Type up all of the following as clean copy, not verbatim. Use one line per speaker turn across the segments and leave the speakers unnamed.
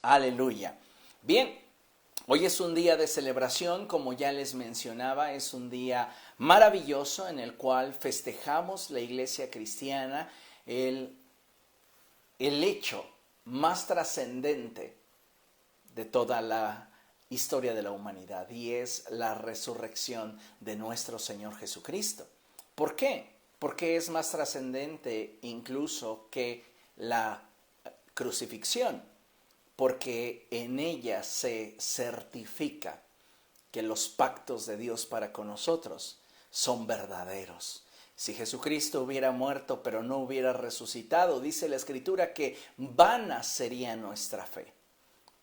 Aleluya. Bien, hoy es un día de celebración, como ya les mencionaba, es un día maravilloso en el cual festejamos la iglesia cristiana el hecho más trascendente de toda la historia de la humanidad, y es la resurrección de nuestro Señor Jesucristo. ¿Por qué? Porque es más trascendente incluso que la crucifixión, porque en ella se certifica que los pactos de Dios para con nosotros son verdaderos. Si Jesucristo hubiera muerto pero no hubiera resucitado, dice la Escritura que vana sería nuestra fe.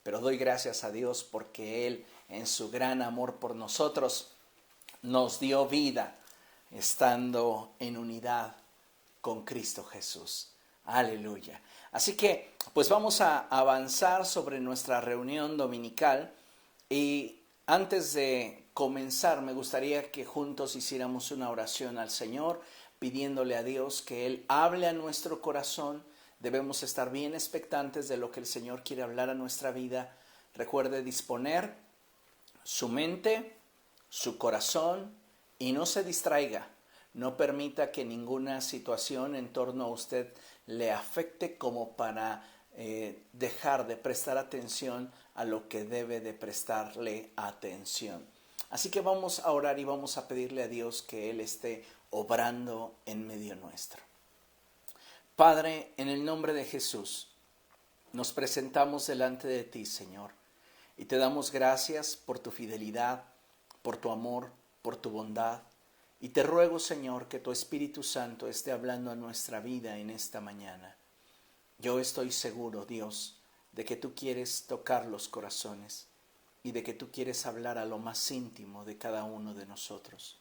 Pero doy gracias a Dios porque Él, en su gran amor por nosotros, nos dio vida estando en unidad con Cristo Jesús. Aleluya. Así que, pues vamos a avanzar sobre nuestra reunión dominical, y antes de comenzar me gustaría que juntos hiciéramos una oración al Señor, pidiéndole a Dios que Él hable a nuestro corazón. Debemos estar bien expectantes de lo que el Señor quiere hablar a nuestra vida. Recuerde disponer su mente, su corazón, y no se distraiga. No permita que ninguna situación en torno a usted le afecte como para dejar de prestar atención a lo que debe de prestarle atención. Así que vamos a orar y vamos a pedirle a Dios que Él esté obrando en medio nuestro. Padre, en el nombre de Jesús, nos presentamos delante de ti, Señor, y te damos gracias por tu fidelidad, por tu amor, por tu bondad. Y te ruego, Señor, que tu Espíritu Santo esté hablando a nuestra vida en esta mañana. Yo estoy seguro, Dios, de que tú quieres tocar los corazones y de que tú quieres hablar a lo más íntimo de cada uno de nosotros.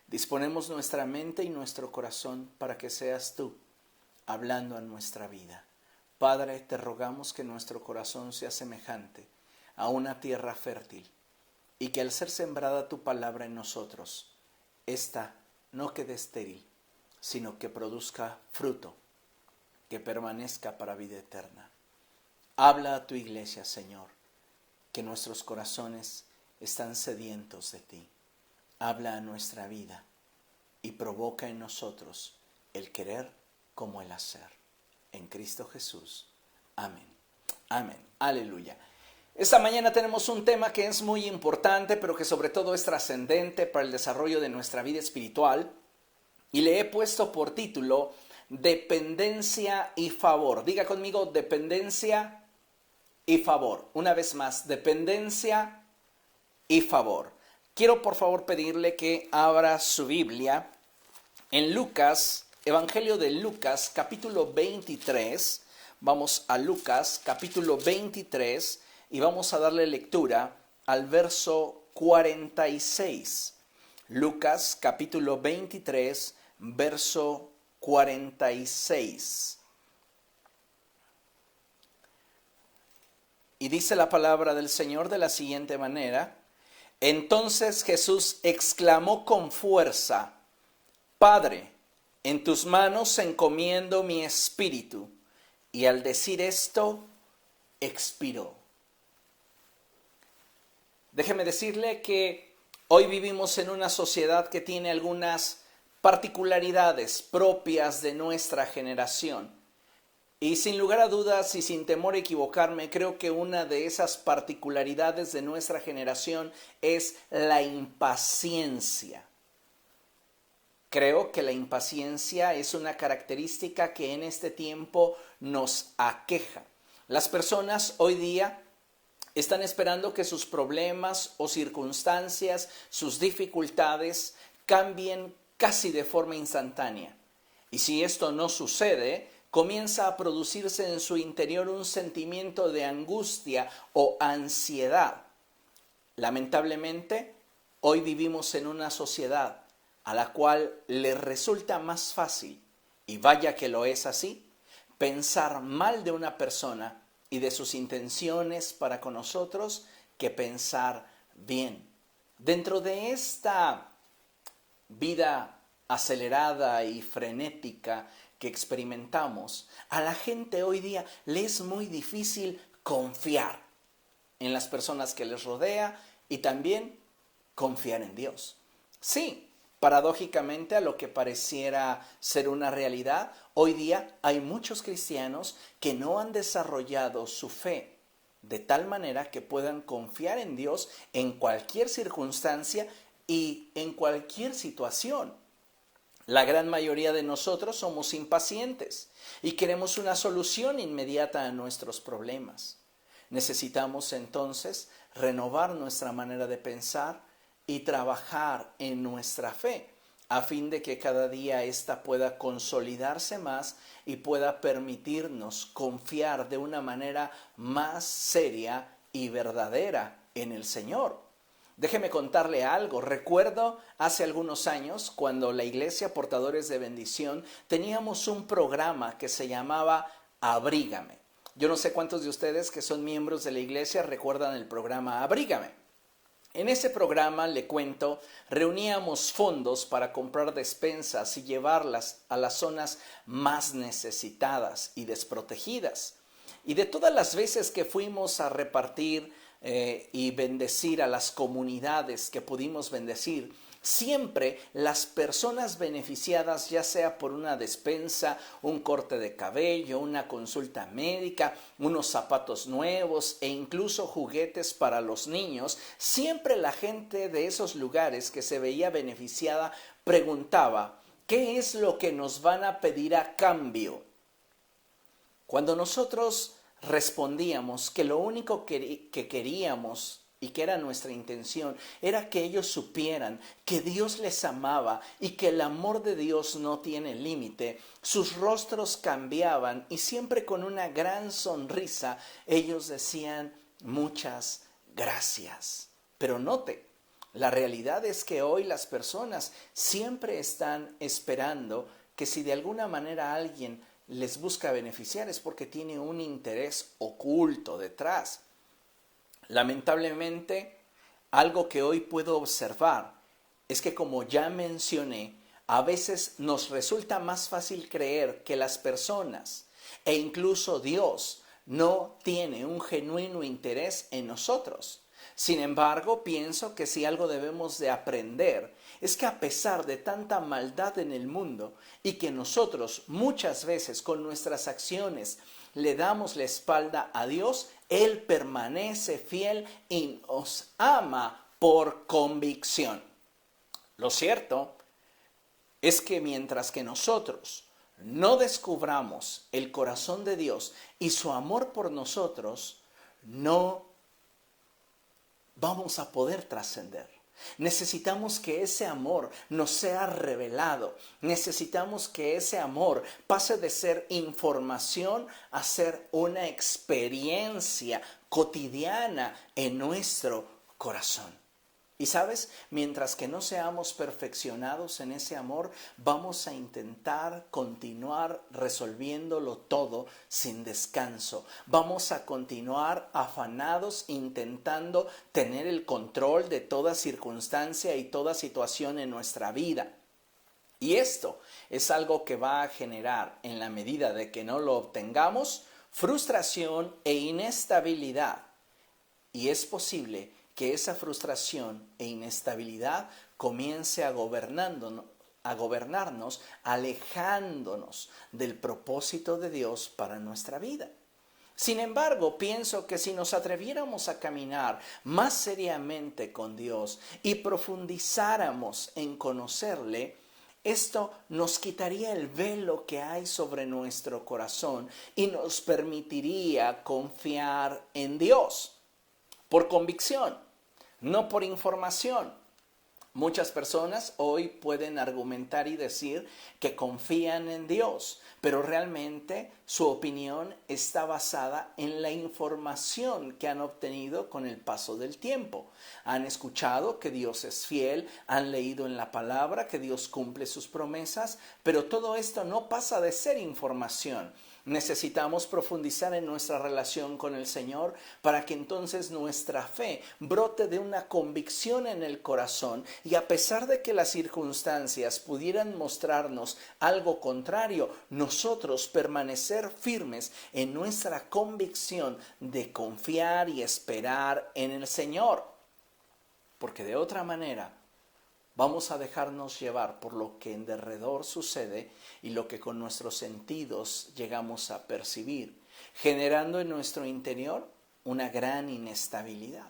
Disponemos nuestra mente y nuestro corazón para que seas tú hablando a nuestra vida. Padre, te rogamos que nuestro corazón sea semejante a una tierra fértil, y que al ser sembrada tu palabra en nosotros, esta no quede estéril, sino que produzca fruto, que permanezca para vida eterna. Habla a tu iglesia, Señor, que nuestros corazones están sedientos de ti. Habla a nuestra vida y provoca en nosotros el querer como el hacer. En Cristo Jesús. Amén. Amén. Aleluya. Esta mañana tenemos un tema que es muy importante, pero que sobre todo es trascendente para el desarrollo de nuestra vida espiritual, y le he puesto por título Dependencia y favor. Diga conmigo, dependencia y favor. Una vez más, dependencia y favor. Quiero por favor pedirle que abra su Biblia en Lucas, Evangelio de Lucas, capítulo 23. Vamos a Lucas, capítulo 23, y vamos a darle lectura al verso 46. Lucas, capítulo 23, verso 46. Y dice la palabra del Señor de la siguiente manera: Entonces Jesús exclamó con fuerza: Padre, en tus manos encomiendo mi espíritu. Y al decir esto, expiró. Déjeme decirle que hoy vivimos en una sociedad que tiene algunas particularidades propias de nuestra generación. Y sin lugar a dudas y sin temor a equivocarme, creo que una de esas particularidades de nuestra generación es la impaciencia. Creo que la impaciencia es una característica que en este tiempo nos aqueja. Las personas hoy día están esperando que sus problemas o circunstancias, sus dificultades, cambien casi de forma instantánea. Y si esto no sucede, comienza a producirse en su interior un sentimiento de angustia o ansiedad. Lamentablemente, hoy vivimos en una sociedad a la cual le resulta más fácil, y vaya que lo es así, pensar mal de una persona y de sus intenciones para con nosotros, que pensar bien. Dentro de esta vida acelerada y frenética que experimentamos, a la gente hoy día le es muy difícil confiar. en las personas que les rodea y también confiar en Dios. Sí, paradójicamente a lo que pareciera ser una realidad, hoy día hay muchos cristianos que no han desarrollado su fe de tal manera que puedan confiar en Dios en cualquier circunstancia y en cualquier situación. La gran mayoría de nosotros somos impacientes y queremos una solución inmediata a nuestros problemas. Necesitamos entonces renovar nuestra manera de pensar y trabajar en nuestra fe, a fin de que cada día ésta pueda consolidarse más y pueda permitirnos confiar de una manera más seria y verdadera en el Señor. Déjeme contarle algo. Recuerdo hace algunos años cuando la Iglesia Portadores de Bendición teníamos un programa que se llamaba Abrígame. Yo no sé cuántos de ustedes que son miembros de la iglesia recuerdan el programa Abrígame. En ese programa, le cuento, reuníamos fondos para comprar despensas y llevarlas a las zonas más necesitadas y desprotegidas. Y de todas las veces que fuimos a repartir y bendecir a las comunidades que pudimos bendecir, siempre las personas beneficiadas, ya sea por una despensa, un corte de cabello, una consulta médica, unos zapatos nuevos e incluso juguetes para los niños, siempre la gente de esos lugares que se veía beneficiada preguntaba, ¿qué es lo que nos van a pedir a cambio? Cuando nosotros respondíamos que lo único que queríamos y que era nuestra intención, era que ellos supieran que Dios les amaba y que el amor de Dios no tiene límite, sus rostros cambiaban y siempre con una gran sonrisa ellos decían muchas gracias. Pero note, la realidad es que hoy las personas siempre están esperando que si de alguna manera alguien les busca beneficiar es porque tiene un interés oculto detrás. Lamentablemente, algo que hoy puedo observar es que, como ya mencioné, a veces nos resulta más fácil creer que las personas e incluso Dios no tiene un genuino interés en nosotros. Sin embargo, pienso que si algo debemos de aprender es que a pesar de tanta maldad en el mundo y que nosotros muchas veces con nuestras acciones le damos la espalda a Dios, Él permanece fiel y nos ama por convicción. Lo cierto es que mientras que nosotros no descubramos el corazón de Dios y su amor por nosotros, no vamos a poder trascender. Necesitamos que ese amor nos sea revelado. Necesitamos que ese amor pase de ser información a ser una experiencia cotidiana en nuestro corazón. Y sabes, mientras que no seamos perfeccionados en ese amor, vamos a intentar continuar resolviéndolo todo sin descanso. Vamos a continuar afanados intentando tener el control de toda circunstancia y toda situación en nuestra vida. Y esto es algo que va a generar, en la medida de que no lo obtengamos, frustración e inestabilidad. Y es posible que esa frustración e inestabilidad comience a gobernarnos, alejándonos del propósito de Dios para nuestra vida. Sin embargo, pienso que si nos atreviéramos a caminar más seriamente con Dios y profundizáramos en conocerle, esto nos quitaría el velo que hay sobre nuestro corazón y nos permitiría confiar en Dios por convicción, no por información. Muchas personas hoy pueden argumentar y decir que confían en Dios, pero realmente su opinión está basada en la información que han obtenido con el paso del tiempo. Han escuchado que Dios es fiel, han leído en la palabra que Dios cumple sus promesas, pero todo esto no pasa de ser información. Necesitamos profundizar en nuestra relación con el Señor para que entonces nuestra fe brote de una convicción en el corazón y a pesar de que las circunstancias pudieran mostrarnos algo contrario, nosotros permanecer firmes en nuestra convicción de confiar y esperar en el Señor. Porque de otra manera vamos a dejarnos llevar por lo que en derredor sucede y lo que con nuestros sentidos llegamos a percibir, generando en nuestro interior una gran inestabilidad.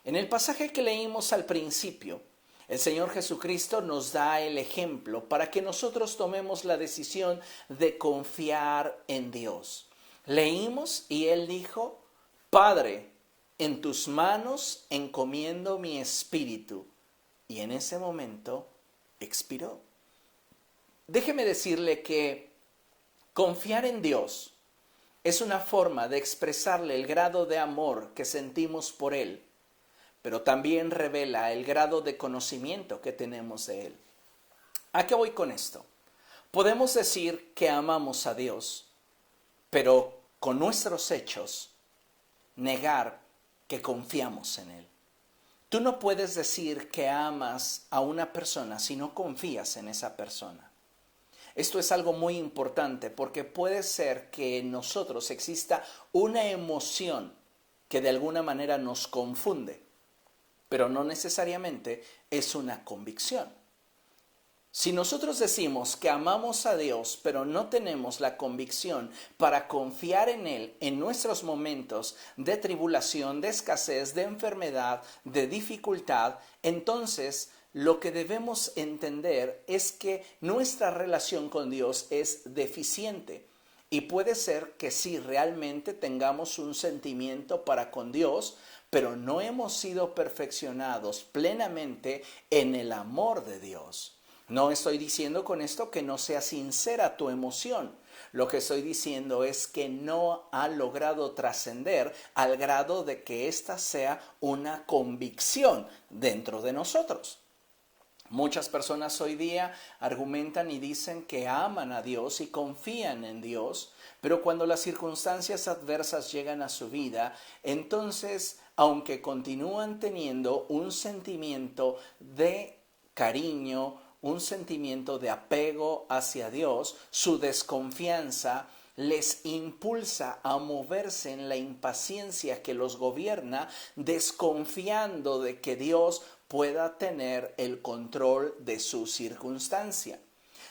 En el pasaje que leímos al principio, el Señor Jesucristo nos da el ejemplo para que nosotros tomemos la decisión de confiar en Dios. Leímos y Él dijo, Padre, en tus manos encomiendo mi espíritu. Y en ese momento expiró. Déjeme decirle que confiar en Dios es una forma de expresarle el grado de amor que sentimos por Él, pero también revela el grado de conocimiento que tenemos de Él. ¿A qué voy con esto? Podemos decir que amamos a Dios, pero con nuestros hechos negar que confiamos en Él. Tú no puedes decir que amas a una persona si no confías en esa persona. Esto es algo muy importante porque puede ser que en nosotros exista una emoción que de alguna manera nos confunde, pero no necesariamente es una convicción. Si nosotros decimos que amamos a Dios, pero no tenemos la convicción para confiar en Él en nuestros momentos de tribulación, de escasez, de enfermedad, de dificultad, entonces lo que debemos entender es que nuestra relación con Dios es deficiente. Y puede ser que sí, realmente tengamos un sentimiento para con Dios, pero no hemos sido perfeccionados plenamente en el amor de Dios. No estoy diciendo con esto que no sea sincera tu emoción. Lo que estoy diciendo es que no ha logrado trascender al grado de que ésta sea una convicción dentro de nosotros. Muchas personas hoy día argumentan y dicen que aman a Dios y confían en Dios, pero cuando las circunstancias adversas llegan a su vida, entonces, aunque continúan teniendo un sentimiento de cariño, un sentimiento de apego hacia Dios, su desconfianza les impulsa a moverse en la impaciencia que los gobierna, desconfiando de que Dios pueda tener el control de su circunstancia.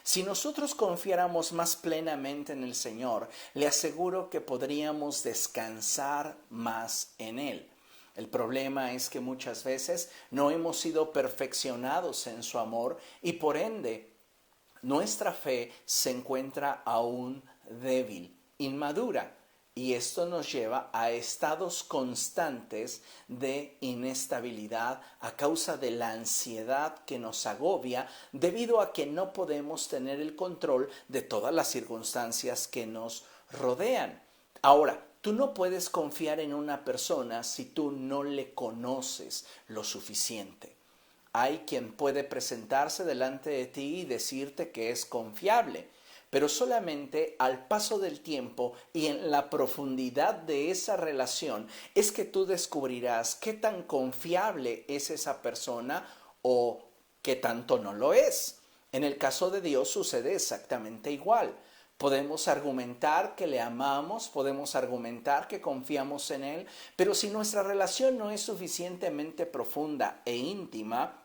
Si nosotros confiáramos más plenamente en el Señor, le aseguro que podríamos descansar más en Él. El problema es que muchas veces no hemos sido perfeccionados en su amor y por ende nuestra fe se encuentra aún débil, inmadura. Y esto nos lleva a estados constantes de inestabilidad a causa de la ansiedad que nos agobia debido a que no podemos tener el control de todas las circunstancias que nos rodean. Ahora, tú no puedes confiar en una persona si tú no le conoces lo suficiente. Hay quien puede presentarse delante de ti y decirte que es confiable, pero solamente al paso del tiempo y en la profundidad de esa relación es que tú descubrirás qué tan confiable es esa persona o qué tanto no lo es. En el caso de Dios sucede exactamente igual. Podemos argumentar que le amamos, podemos argumentar que confiamos en Él, pero si nuestra relación no es suficientemente profunda e íntima,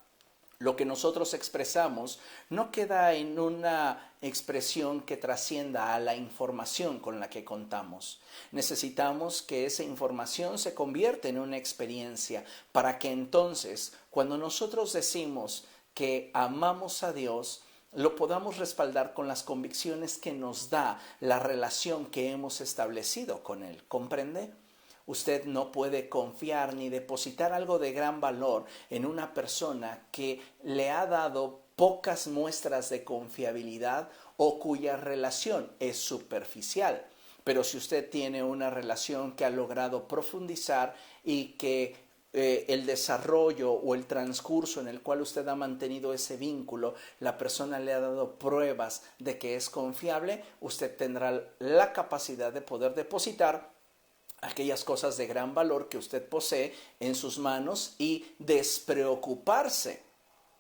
lo que nosotros expresamos no queda en una expresión que trascienda a la información con la que contamos. Necesitamos que esa información se convierta en una experiencia para que entonces, cuando nosotros decimos que amamos a Dios, lo podamos respaldar con las convicciones que nos da la relación que hemos establecido con Él. ¿Comprende? Usted no puede confiar ni depositar algo de gran valor en una persona que le ha dado pocas muestras de confiabilidad o cuya relación es superficial. Pero si usted tiene una relación que ha logrado profundizar y que el desarrollo o el transcurso en el cual usted ha mantenido ese vínculo, la persona le ha dado pruebas de que es confiable, usted tendrá la capacidad de poder depositar aquellas cosas de gran valor que usted posee en sus manos y despreocuparse.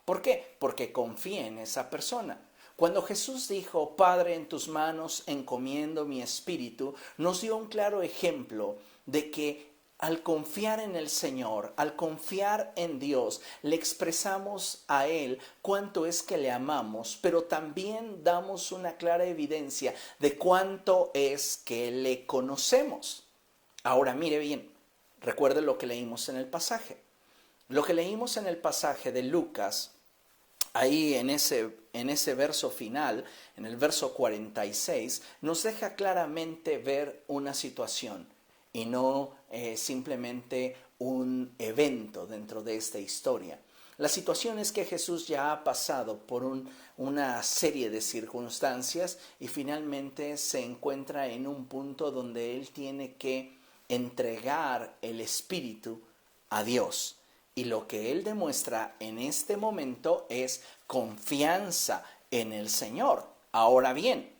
¿Por qué? Porque confía en esa persona. Cuando Jesús dijo, Padre, en tus manos encomiendo mi espíritu, nos dio un claro ejemplo de que al confiar en el Señor, al confiar en Dios, le expresamos a Él cuánto es que le amamos, pero también damos una clara evidencia de cuánto es que le conocemos. Ahora mire bien, recuerde lo que leímos en el pasaje. Lo que leímos en el pasaje de Lucas, ahí en ese verso final, en el verso 46, nos deja claramente ver una situación y no simplemente un evento dentro de esta historia. La situación es que Jesús ya ha pasado por una serie de circunstancias y finalmente se encuentra en un punto donde Él tiene que entregar el Espíritu a Dios. Y lo que Él demuestra en este momento es confianza en el Señor. Ahora bien,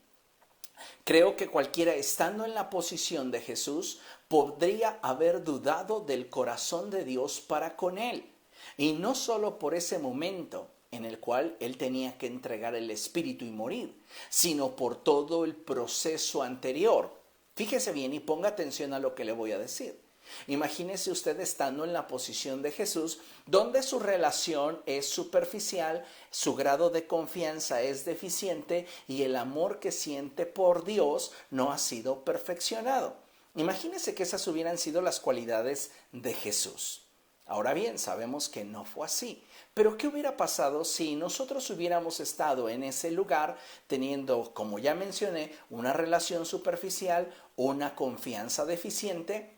creo que cualquiera estando en la posición de Jesús podría haber dudado del corazón de Dios para con Él. Y no solo por ese momento en el cual Él tenía que entregar el Espíritu y morir, sino por todo el proceso anterior. Fíjese bien y ponga atención a lo que le voy a decir. Imagínese usted estando en la posición de Jesús, donde su relación es superficial, su grado de confianza es deficiente y el amor que siente por Dios no ha sido perfeccionado. Imagínese que esas hubieran sido las cualidades de Jesús. Ahora bien, sabemos que no fue así. Pero ¿qué hubiera pasado si nosotros hubiéramos estado en ese lugar teniendo, como ya mencioné, una relación superficial, una confianza deficiente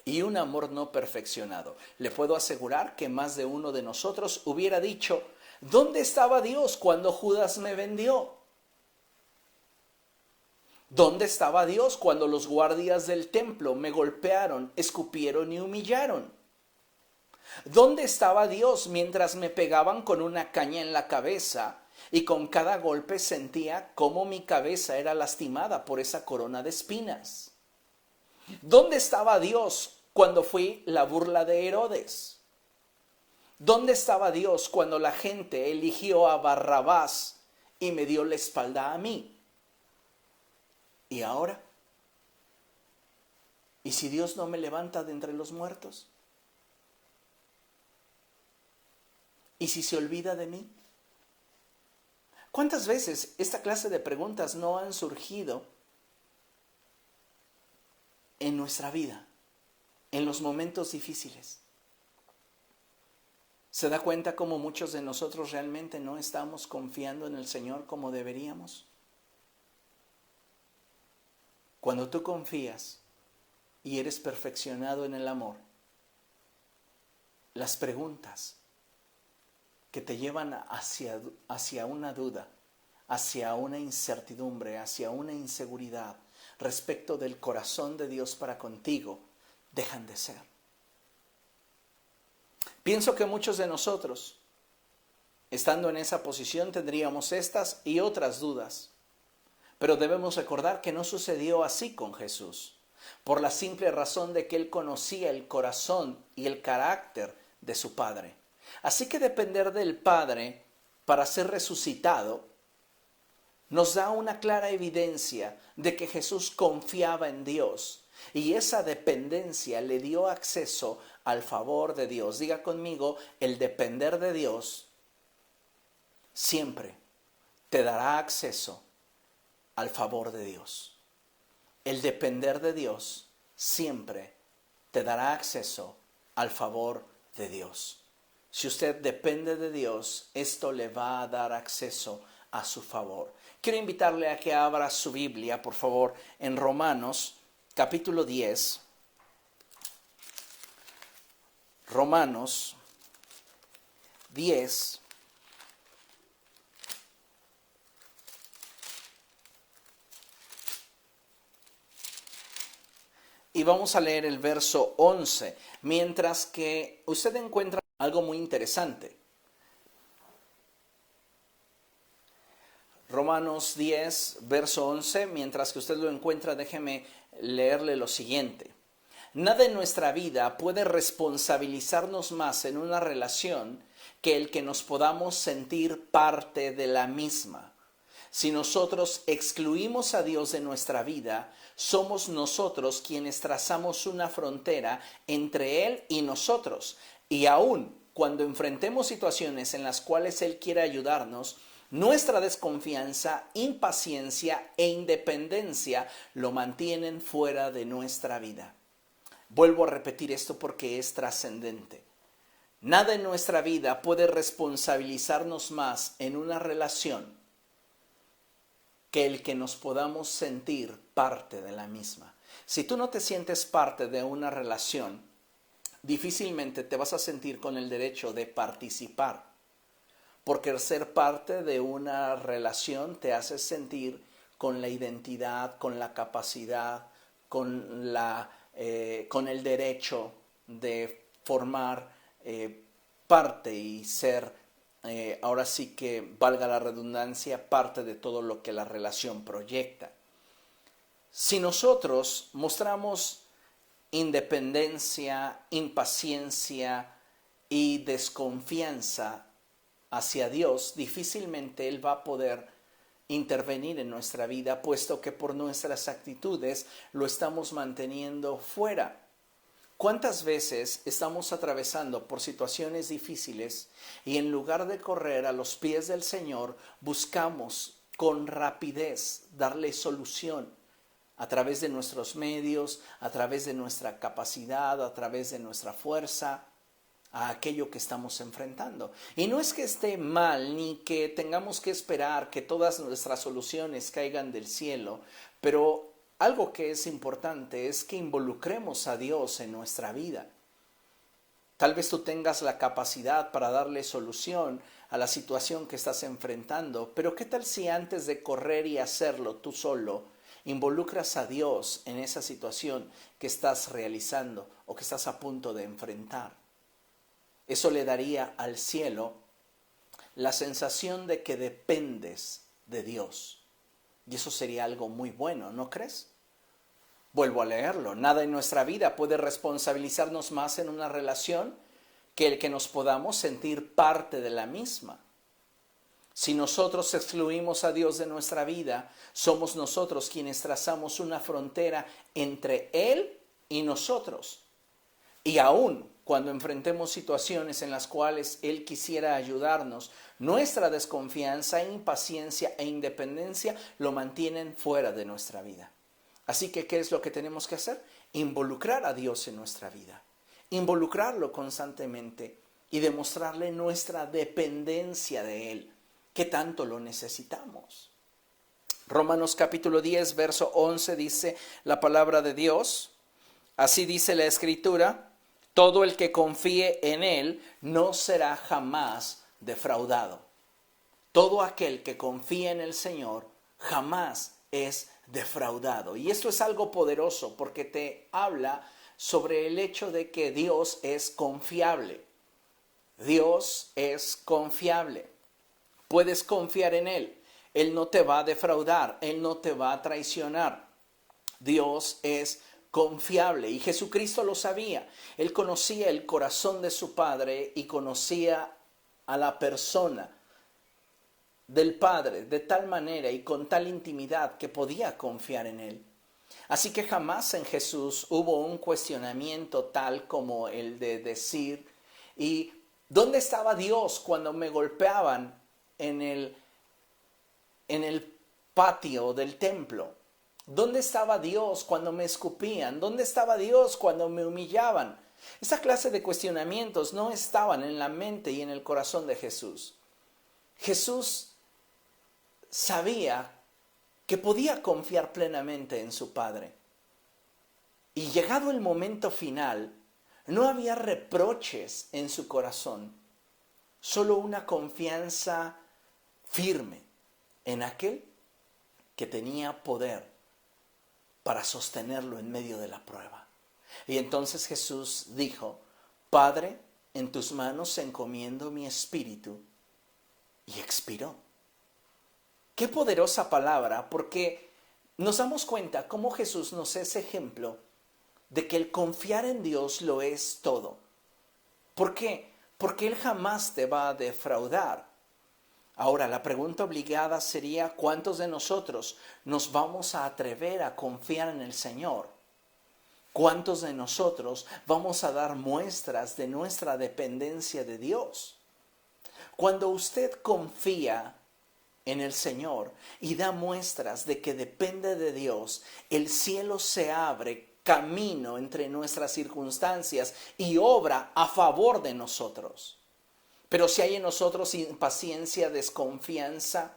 y un amor no perfeccionado? Le puedo asegurar que más de uno de nosotros hubiera dicho, ¿dónde estaba Dios cuando Judas me vendió? ¿Dónde estaba Dios cuando los guardias del templo me golpearon, escupieron y humillaron? ¿Dónde estaba Dios mientras me pegaban con una caña en la cabeza y con cada golpe sentía cómo mi cabeza era lastimada por esa corona de espinas? ¿Dónde estaba Dios cuando fui la burla de Herodes? ¿Dónde estaba Dios cuando la gente eligió a Barrabás y me dio la espalda a mí? ¿Y ahora? ¿Y si Dios no me levanta de entre los muertos? ¿Y si se olvida de mí? ¿Cuántas veces esta clase de preguntas no han surgido en nuestra vida, en los momentos difíciles? ¿Se da cuenta cómo muchos de nosotros realmente no estamos confiando en el Señor como deberíamos? Cuando tú confías y eres perfeccionado en el amor, las preguntas que te llevan hacia una duda, hacia una incertidumbre, hacia una inseguridad respecto del corazón de Dios para contigo, dejan de ser. Pienso que muchos de nosotros, estando en esa posición, tendríamos estas y otras dudas. Pero debemos recordar que no sucedió así con Jesús, por la simple razón de que Él conocía el corazón y el carácter de su Padre. Así que depender del Padre para ser resucitado nos da una clara evidencia de que Jesús confiaba en Dios y esa dependencia le dio acceso al favor de Dios. Diga conmigo, el depender de Dios siempre te dará acceso al favor de Dios. El depender de Dios siempre te dará acceso al favor de Dios. Si usted depende de Dios, esto le va a dar acceso a su favor. Quiero invitarle a que abra su Biblia, por favor, en Romanos, capítulo 10. Romanos 10. y vamos a leer el verso 11, mientras que usted encuentra algo muy interesante. Romanos 10, verso 11, mientras que usted lo encuentra, déjeme leerle lo siguiente. Nada en nuestra vida puede responsabilizarnos más en una relación que el que nos podamos sentir parte de la misma. Si nosotros excluimos a Dios de nuestra vida, somos nosotros quienes trazamos una frontera entre Él y nosotros. Y aun cuando enfrentemos situaciones en las cuales Él quiere ayudarnos, nuestra desconfianza, impaciencia e independencia lo mantienen fuera de nuestra vida. Vuelvo a repetir esto porque es trascendente. Nada en nuestra vida puede responsabilizarnos más en una relación que el que nos podamos sentir parte de la misma. Si tú no te sientes parte de una relación, difícilmente te vas a sentir con el derecho de participar, porque ser parte de una relación te hace sentir con la identidad, con la capacidad, con el derecho de formar parte y ser, ahora sí que valga la redundancia, parte de todo lo que la relación proyecta. Si nosotros mostramos independencia, impaciencia y desconfianza hacia Dios, difícilmente Él va a poder intervenir en nuestra vida, puesto que por nuestras actitudes lo estamos manteniendo fuera. ¿Cuántas veces estamos atravesando por situaciones difíciles y en lugar de correr a los pies del Señor, buscamos con rapidez darle solución a través de nuestros medios, a través de nuestra capacidad, a través de nuestra fuerza, a aquello que estamos enfrentando? Y no es que esté mal, ni que tengamos que esperar que todas nuestras soluciones caigan del cielo, pero algo que es importante es que involucremos a Dios en nuestra vida. Tal vez tú tengas la capacidad para darle solución a la situación que estás enfrentando, pero ¿qué tal si antes de correr y hacerlo tú solo, involucras a Dios en esa situación que estás realizando o que estás a punto de enfrentar? Eso le daría al cielo la sensación de que dependes de Dios. Y eso sería algo muy bueno, ¿no crees? Vuelvo a leerlo. Nada en nuestra vida puede responsabilizarnos más en una relación que el que nos podamos sentir parte de la misma. Si nosotros excluimos a Dios de nuestra vida, somos nosotros quienes trazamos una frontera entre Él y nosotros. Y aún cuando enfrentemos situaciones en las cuales Él quisiera ayudarnos, nuestra desconfianza, impaciencia e independencia lo mantienen fuera de nuestra vida. Así que, ¿qué es lo que tenemos que hacer? Involucrar a Dios en nuestra vida, involucrarlo constantemente y demostrarle nuestra dependencia de Él, que tanto lo necesitamos. Romanos capítulo 10, verso 11 dice la palabra de Dios, así dice la Escritura: todo el que confíe en Él no será jamás defraudado. Todo aquel que confía en el Señor jamás es defraudado. Y esto es algo poderoso porque te habla sobre el hecho de que Dios es confiable. Dios es confiable. Puedes confiar en Él. Él no te va a defraudar. Él no te va a traicionar. Dios es confiable y Jesucristo lo sabía. Él conocía el corazón de su Padre y conocía a la persona del Padre de tal manera y con tal intimidad que podía confiar en Él. Así que jamás en Jesús hubo un cuestionamiento tal como el de decir: ¿y dónde estaba Dios cuando me golpeaban en el patio del templo? ¿Dónde estaba Dios cuando me escupían? ¿Dónde estaba Dios cuando me humillaban? Esa clase de cuestionamientos no estaban en la mente y en el corazón de Jesús. Jesús sabía que podía confiar plenamente en su Padre. Y llegado el momento final, no había reproches en su corazón, solo una confianza firme en aquel que tenía poder para sostenerlo en medio de la prueba. Y entonces Jesús dijo, Padre, en tus manos encomiendo mi espíritu. Y expiró. Qué poderosa palabra, porque nos damos cuenta cómo Jesús nos es ejemplo de que el confiar en Dios lo es todo. ¿Por qué? Porque Él jamás te va a defraudar. Ahora, la pregunta obligada sería, ¿cuántos de nosotros nos vamos a atrever a confiar en el Señor? ¿Cuántos de nosotros vamos a dar muestras de nuestra dependencia de Dios? Cuando usted confía en el Señor y da muestras de que depende de Dios, el cielo se abre camino entre nuestras circunstancias y obra a favor de nosotros. Pero si hay en nosotros impaciencia, desconfianza,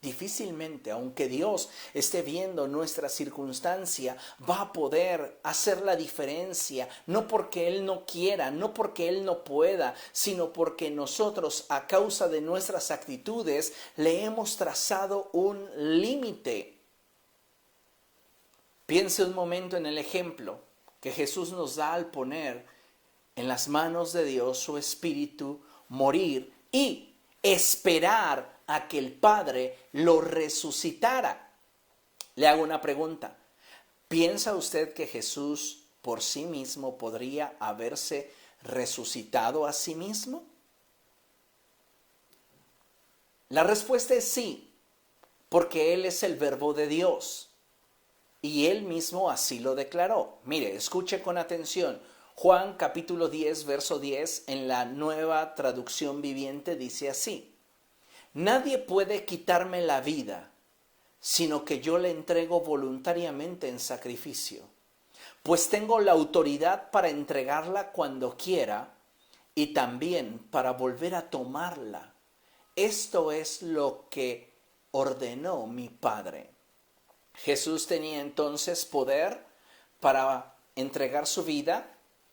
difícilmente, aunque Dios esté viendo nuestra circunstancia, va a poder hacer la diferencia, no porque Él no quiera, no porque Él no pueda, sino porque nosotros, a causa de nuestras actitudes, le hemos trazado un límite. Piense un momento en el ejemplo que Jesús nos da al poner en las manos de Dios su espíritu, morir y esperar a que el Padre lo resucitara. Le hago una pregunta. ¿Piensa usted que Jesús por sí mismo podría haberse resucitado a sí mismo? La respuesta es sí, porque Él es el Verbo de Dios y Él mismo así lo declaró. Mire, escuche con atención. Juan capítulo 10, verso 10, en la Nueva Traducción Viviente dice así: Nadie puede quitarme la vida, sino que yo la entrego voluntariamente en sacrificio, pues tengo la autoridad para entregarla cuando quiera y también para volver a tomarla. Esto es lo que ordenó mi Padre. Jesús tenía entonces poder para entregar su vida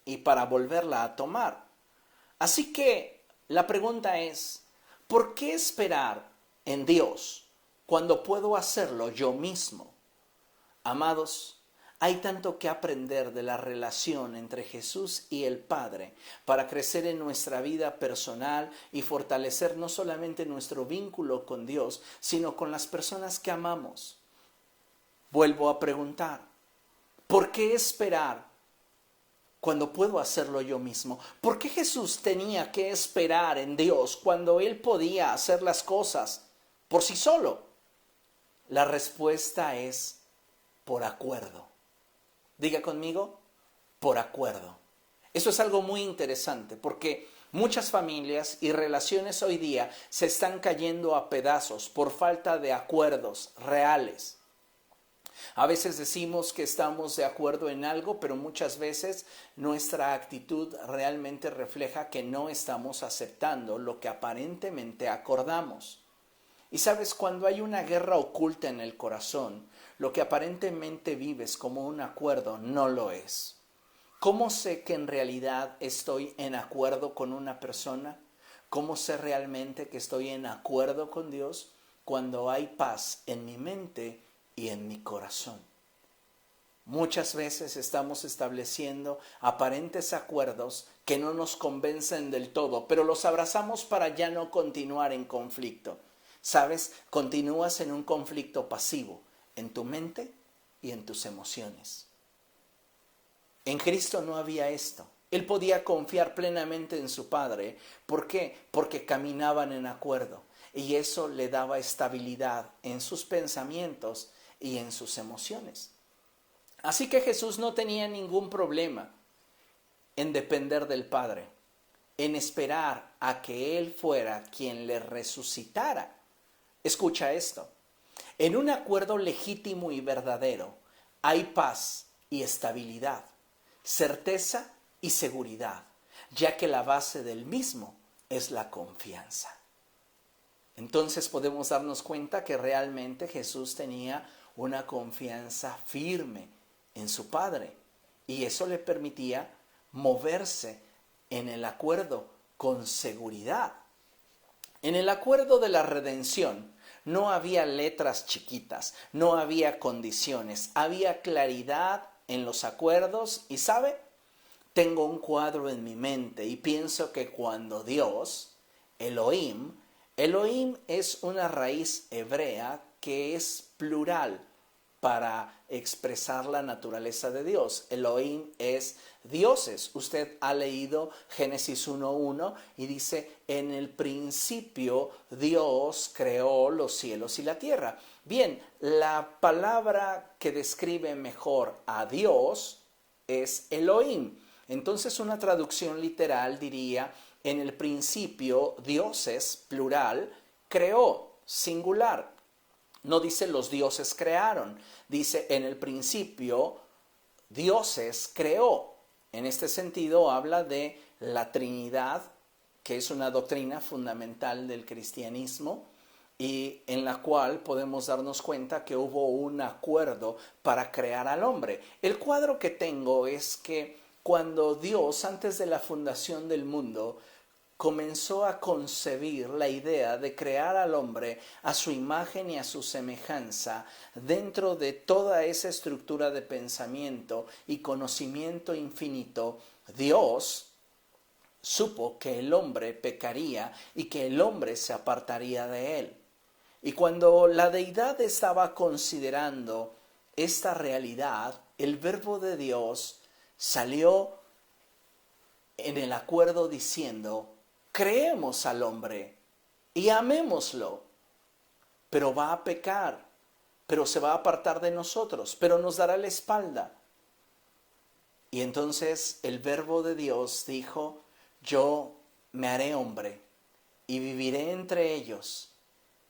y para volverla a tomar. Así que la pregunta es, ¿por qué esperar en Dios cuando puedo hacerlo yo mismo? Amados, hay tanto que aprender de la relación entre Jesús y el Padre para crecer en nuestra vida personal y fortalecer no solamente nuestro vínculo con Dios, sino con las personas que amamos. Vuelvo a preguntar, ¿por qué esperar cuando puedo hacerlo yo mismo? ¿Por qué Jesús tenía que esperar en Dios cuando Él podía hacer las cosas por sí solo? La respuesta es por acuerdo. Diga conmigo, por acuerdo. Eso es algo muy interesante porque muchas familias y relaciones hoy día se están cayendo a pedazos por falta de acuerdos reales. A veces decimos que estamos de acuerdo en algo, pero muchas veces nuestra actitud realmente refleja que no estamos aceptando lo que aparentemente acordamos. Y sabes, cuando hay una guerra oculta en el corazón, lo que aparentemente vives como un acuerdo no lo es. ¿Cómo sé que en realidad estoy en acuerdo con una persona? ¿Cómo sé realmente que estoy en acuerdo con Dios? Cuando hay paz en mi mente y en mi corazón. Muchas veces estamos estableciendo aparentes acuerdos que no nos convencen del todo, pero los abrazamos para ya no continuar en conflicto. ¿Sabes? Continúas en un conflicto pasivo, en tu mente y en tus emociones. En Cristo no había esto. Él podía confiar plenamente en su Padre. ¿Por qué? Porque caminaban en acuerdo y eso le daba estabilidad en sus pensamientos y en sus emociones. Así que Jesús no tenía ningún problema en depender del Padre, en esperar a que Él fuera quien le resucitara. Escucha esto. En un acuerdo legítimo y verdadero hay paz y estabilidad, certeza y seguridad, ya que la base del mismo es la confianza. Entonces podemos darnos cuenta que realmente Jesús tenía una confianza firme en su Padre y eso le permitía moverse en el acuerdo con seguridad. En el acuerdo de la redención no había letras chiquitas, no había condiciones, había claridad en los acuerdos y ¿sabe? Tengo un cuadro en mi mente y pienso que cuando Dios, Elohim es una raíz hebrea que es plural para expresar la naturaleza de Dios. Elohim es dioses. Usted ha leído Génesis 1:1 y dice, en el principio Dios creó los cielos y la tierra. Bien, la palabra que describe mejor a Dios es Elohim. Entonces una traducción literal diría, en el principio dioses, plural, creó, singular. No dice los dioses crearon, dice en el principio dioses creó. En este sentido habla de la Trinidad, que es una doctrina fundamental del cristianismo y en la cual podemos darnos cuenta que hubo un acuerdo para crear al hombre. El cuadro que tengo es que cuando Dios, antes de la fundación del mundo, comenzó a concebir la idea de crear al hombre a su imagen y a su semejanza, dentro de toda esa estructura de pensamiento y conocimiento infinito, Dios supo que el hombre pecaría y que el hombre se apartaría de él. Y cuando la deidad estaba considerando esta realidad, el verbo de Dios salió en el acuerdo diciendo, creemos al hombre y amémoslo, pero va a pecar, pero se va a apartar de nosotros, pero nos dará la espalda. Y entonces el verbo de Dios dijo, yo me haré hombre y viviré entre ellos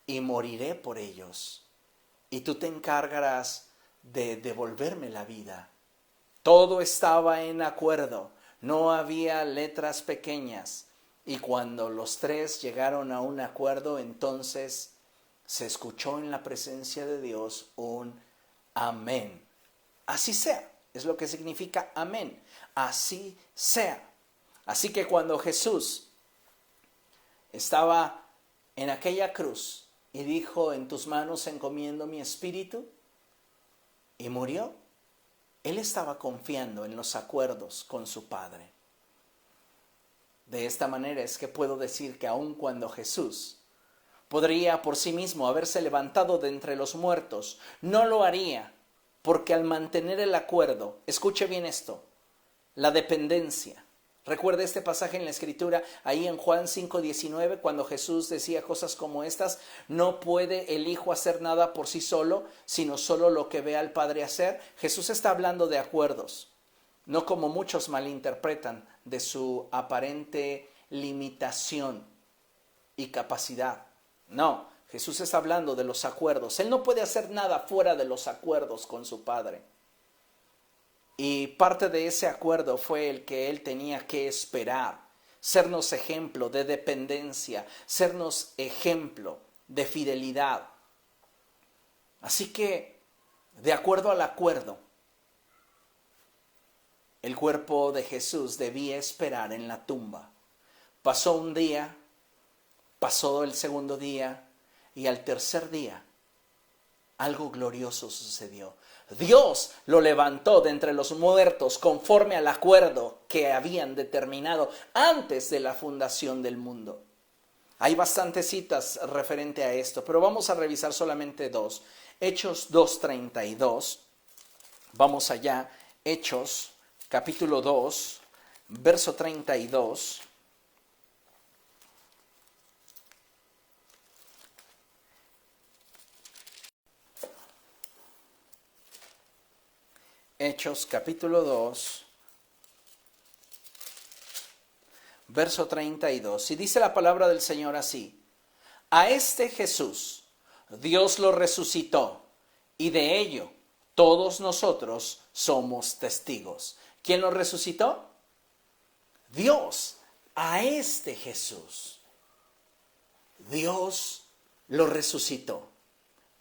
y moriré por ellos, y tú te encargarás de devolverme la vida. Todo estaba en acuerdo, no había letras pequeñas. Y cuando los tres llegaron a un acuerdo, entonces se escuchó en la presencia de Dios un amén. Así sea, es lo que significa amén. Así sea. Así que cuando Jesús estaba en aquella cruz y dijo, en tus manos encomiendo mi espíritu, y murió, él estaba confiando en los acuerdos con su Padre. De esta manera es que puedo decir que aun cuando Jesús podría por sí mismo haberse levantado de entre los muertos, no lo haría, porque al mantener el acuerdo, escuche bien esto, la dependencia. Recuerde este pasaje en la Escritura, ahí en Juan 5:19, cuando Jesús decía cosas como estas, no puede el Hijo hacer nada por sí solo, sino solo lo que ve al Padre hacer. Jesús está hablando de acuerdos. No como muchos malinterpretan, de su aparente limitación y capacidad. No, Jesús está hablando de los acuerdos. Él no puede hacer nada fuera de los acuerdos con su Padre. Y parte de ese acuerdo fue el que él tenía que esperar, sernos ejemplo de dependencia, sernos ejemplo de fidelidad. Así que, de acuerdo al acuerdo, el cuerpo de Jesús debía esperar en la tumba. Pasó un día, pasó el segundo día y al tercer día algo glorioso sucedió. Dios lo levantó de entre los muertos conforme al acuerdo que habían determinado antes de la fundación del mundo. Hay bastantes citas referente a esto, pero vamos a revisar solamente dos. Hechos 2:32. Vamos allá. Hechos capítulo 2, verso 32. Hechos capítulo 2, verso 32. Y dice la palabra del Señor así: a este Jesús Dios lo resucitó, y de ello todos nosotros somos testigos. ¿Quién lo resucitó? Dios. A este Jesús Dios lo resucitó.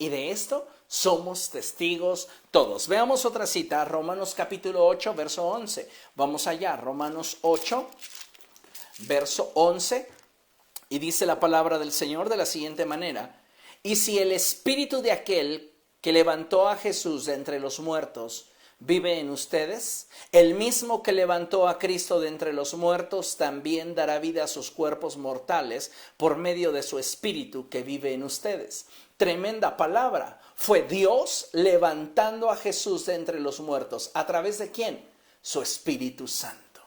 Y de esto somos testigos todos. Veamos otra cita, Romanos capítulo 8, verso 11. Vamos allá, Romanos 8, verso 11. Y dice la palabra del Señor de la siguiente manera: y si el espíritu de aquel que levantó a Jesús de entre los muertos vive en ustedes. El mismo que levantó a Cristo de entre los muertos también dará vida a sus cuerpos mortales por medio de su Espíritu que vive en ustedes. Tremenda palabra. Fue Dios levantando a Jesús de entre los muertos. ¿A través de quién? Su Espíritu Santo.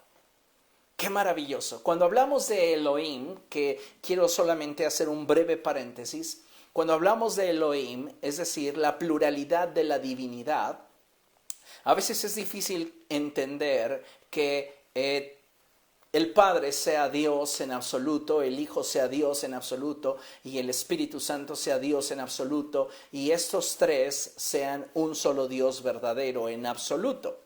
¡Qué maravilloso! Cuando hablamos de Elohim, que quiero solamente hacer un breve paréntesis, cuando hablamos de Elohim, es decir, la pluralidad de la divinidad, a veces es difícil entender que el Padre sea Dios en absoluto, el Hijo sea Dios en absoluto y el Espíritu Santo sea Dios en absoluto y estos tres sean un solo Dios verdadero en absoluto.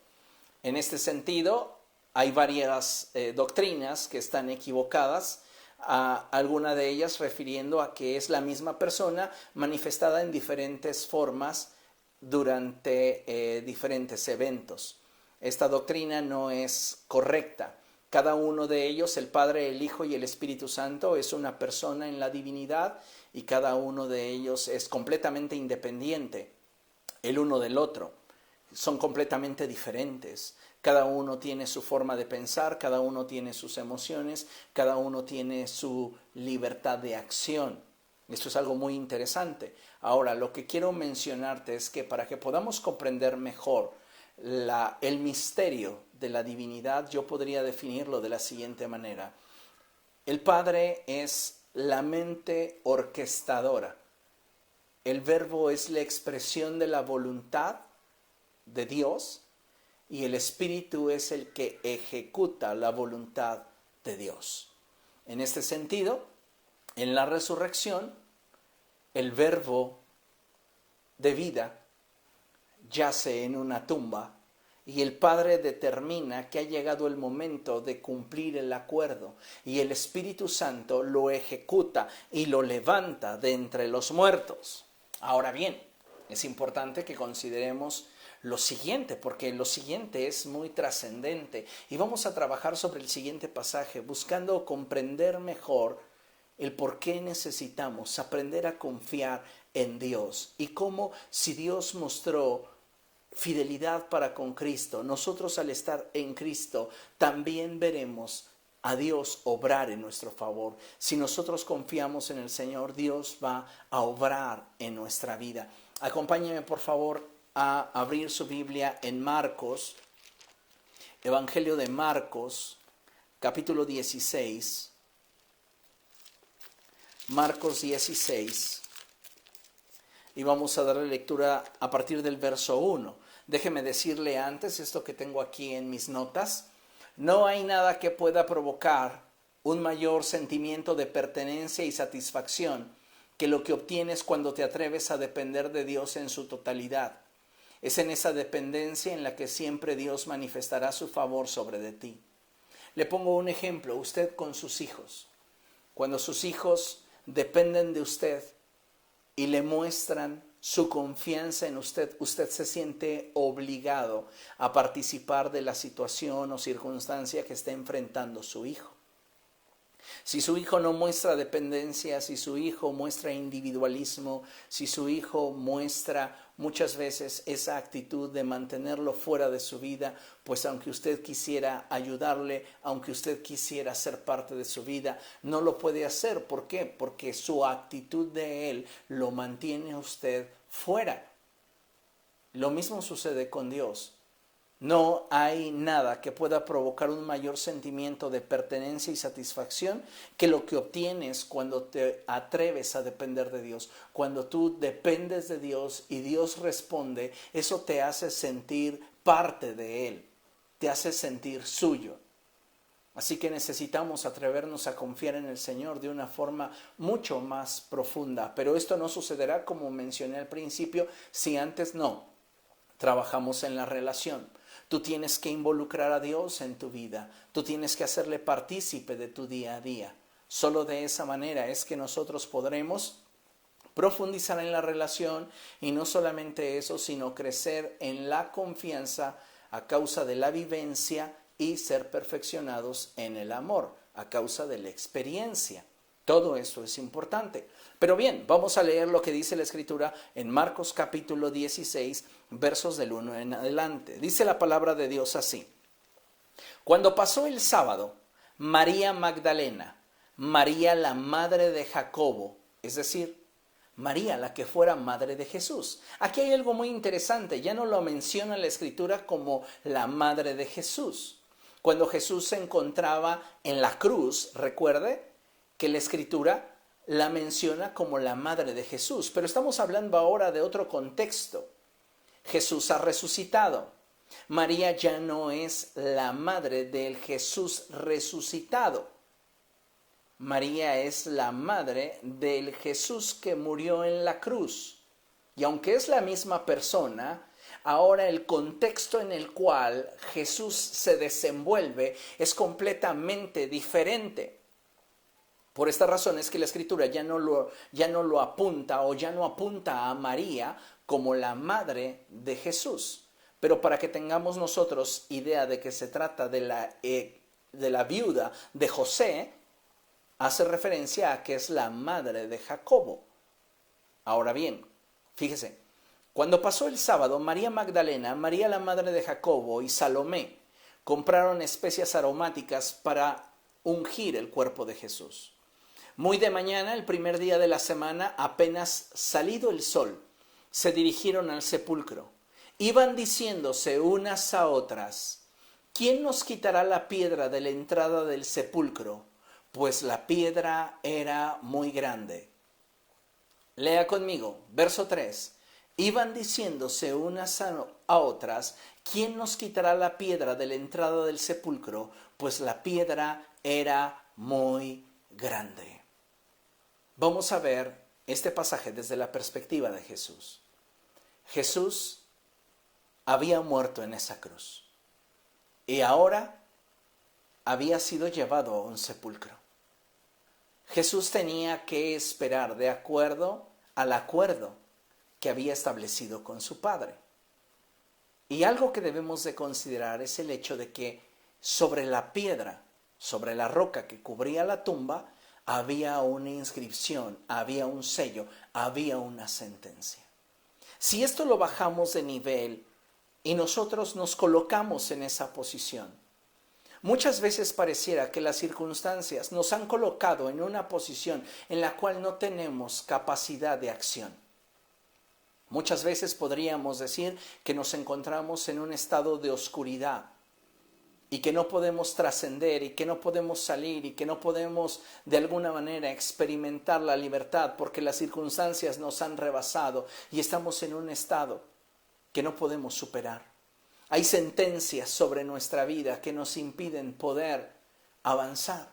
En este sentido, hay varias doctrinas que están equivocadas, alguna de ellas refiriendo a que es la misma persona manifestada en diferentes formas durante diferentes eventos. Esta doctrina no es correcta. Cada uno de ellos, el Padre, el Hijo y el Espíritu Santo, es una persona en la divinidad y cada uno de ellos es completamente independiente el uno del otro. Son completamente diferentes. Cada uno tiene su forma de pensar, cada uno tiene sus emociones, cada uno tiene su libertad de acción. Esto es algo muy interesante. Ahora, lo que quiero mencionarte es que para que podamos comprender mejor el misterio de la divinidad, yo podría definirlo de la siguiente manera. El Padre es la mente orquestadora. El Verbo es la expresión de la voluntad de Dios y el Espíritu es el que ejecuta la voluntad de Dios. En este sentido, en la resurrección, el Verbo de vida yace en una tumba y el Padre determina que ha llegado el momento de cumplir el acuerdo y el Espíritu Santo lo ejecuta y lo levanta de entre los muertos. Ahora bien, es importante que consideremos lo siguiente, porque lo siguiente es muy trascendente y vamos a trabajar sobre el siguiente pasaje buscando comprender mejor el por qué necesitamos aprender a confiar en Dios y cómo, si Dios mostró fidelidad para con Cristo, nosotros al estar en Cristo también veremos a Dios obrar en nuestro favor. Si nosotros confiamos en el Señor, Dios va a obrar en nuestra vida. Acompáñenme por favor a abrir su Biblia en Marcos, Evangelio de Marcos, capítulo 16, Marcos 16, y vamos a darle lectura a partir del verso 1. Déjeme decirle antes esto que tengo aquí en mis notas. No hay nada que pueda provocar un mayor sentimiento de pertenencia y satisfacción que lo que obtienes cuando te atreves a depender de Dios en su totalidad. Es en esa dependencia en la que siempre Dios manifestará su favor sobre de ti. Le pongo un ejemplo, usted con sus hijos. Cuando sus hijos dependen de usted y le muestran su confianza en usted, usted se siente obligado a participar de la situación o circunstancia que esté enfrentando su hijo. Si su hijo no muestra dependencia, si su hijo muestra individualismo, si su hijo muestra muchas veces esa actitud de mantenerlo fuera de su vida, pues aunque usted quisiera ayudarle, aunque usted quisiera ser parte de su vida, no lo puede hacer. ¿Por qué? Porque su actitud de él lo mantiene a usted fuera. Lo mismo sucede con Dios. No hay nada que pueda provocar un mayor sentimiento de pertenencia y satisfacción que lo que obtienes cuando te atreves a depender de Dios. Cuando tú dependes de Dios y Dios responde, eso te hace sentir parte de Él, te hace sentir suyo. Así que necesitamos atrevernos a confiar en el Señor de una forma mucho más profunda. Pero esto no sucederá, como mencioné al principio, si antes no trabajamos en la relación. Tú tienes que involucrar a Dios en tu vida. Tú tienes que hacerle partícipe de tu día a día. Solo de esa manera es que nosotros podremos profundizar en la relación y no solamente eso, sino crecer en la confianza a causa de la vivencia y ser perfeccionados en el amor a causa de la experiencia. Todo esto es importante. Pero bien, vamos a leer lo que dice la Escritura en Marcos capítulo 16, versos del 1 en adelante. Dice la palabra de Dios así. Cuando pasó el sábado, María Magdalena, María la madre de Jacobo, es decir, María la que fuera madre de Jesús. Aquí hay algo muy interesante, ya no lo menciona la Escritura como la madre de Jesús. Cuando Jesús se encontraba en la cruz, recuerde que la Escritura la menciona como la madre de Jesús, pero estamos hablando ahora de otro contexto. Jesús ha resucitado. María ya no es la madre del Jesús resucitado. María es la madre del Jesús que murió en la cruz. Y aunque es la misma persona, ahora el contexto en el cual Jesús se desenvuelve es completamente diferente. Por esta razón es que la Escritura ya no lo apunta o ya no apunta a María como la madre de Jesús. Pero para que tengamos nosotros idea de que se trata de la viuda de José, hace referencia a que es la madre de Jacobo. Ahora bien, fíjese, cuando pasó el sábado, María Magdalena, María la madre de Jacobo y Salomé compraron especias aromáticas para ungir el cuerpo de Jesús. Muy de mañana, el primer día de la semana, apenas salido el sol, se dirigieron al sepulcro. Iban diciéndose unas a otras, ¿quién nos quitará la piedra de la entrada del sepulcro? Pues la piedra era muy grande. Lea conmigo, verso 3. Iban diciéndose unas a otras, ¿quién nos quitará la piedra de la entrada del sepulcro? Pues la piedra era muy grande. Vamos a ver este pasaje desde la perspectiva de Jesús. Jesús había muerto en esa cruz y ahora había sido llevado a un sepulcro. Jesús tenía que esperar de acuerdo al acuerdo que había establecido con su Padre. Y algo que debemos de considerar es el hecho de que sobre la piedra, sobre la roca que cubría la tumba, había una inscripción, había un sello, había una sentencia. Si esto lo bajamos de nivel y nosotros nos colocamos en esa posición, muchas veces pareciera que las circunstancias nos han colocado en una posición en la cual no tenemos capacidad de acción. Muchas veces podríamos decir que nos encontramos en un estado de oscuridad y que no podemos trascender y que no podemos salir y que no podemos de alguna manera experimentar la libertad porque las circunstancias nos han rebasado y estamos en un estado que no podemos superar. Hay sentencias sobre nuestra vida que nos impiden poder avanzar.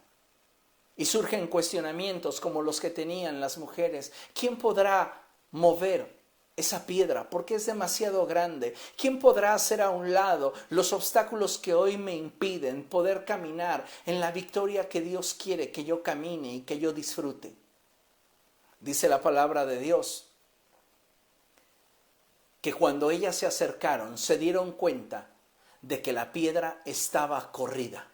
Y surgen cuestionamientos como los que tenían las mujeres. ¿Quién podrá mover esa piedra? Porque es demasiado grande. ¿Quién podrá hacer a un lado los obstáculos que hoy me impiden poder caminar en la victoria que Dios quiere que yo camine y que yo disfrute? Dice la palabra de Dios que cuando ellas se acercaron se dieron cuenta de que la piedra estaba corrida.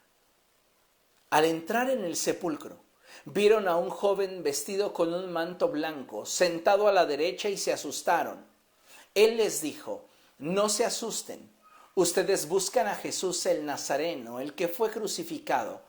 Al entrar en el sepulcro, vieron a un joven vestido con un manto blanco, sentado a la derecha y se asustaron. Él les dijo, no se asusten, ustedes buscan a Jesús el Nazareno, el que fue crucificado.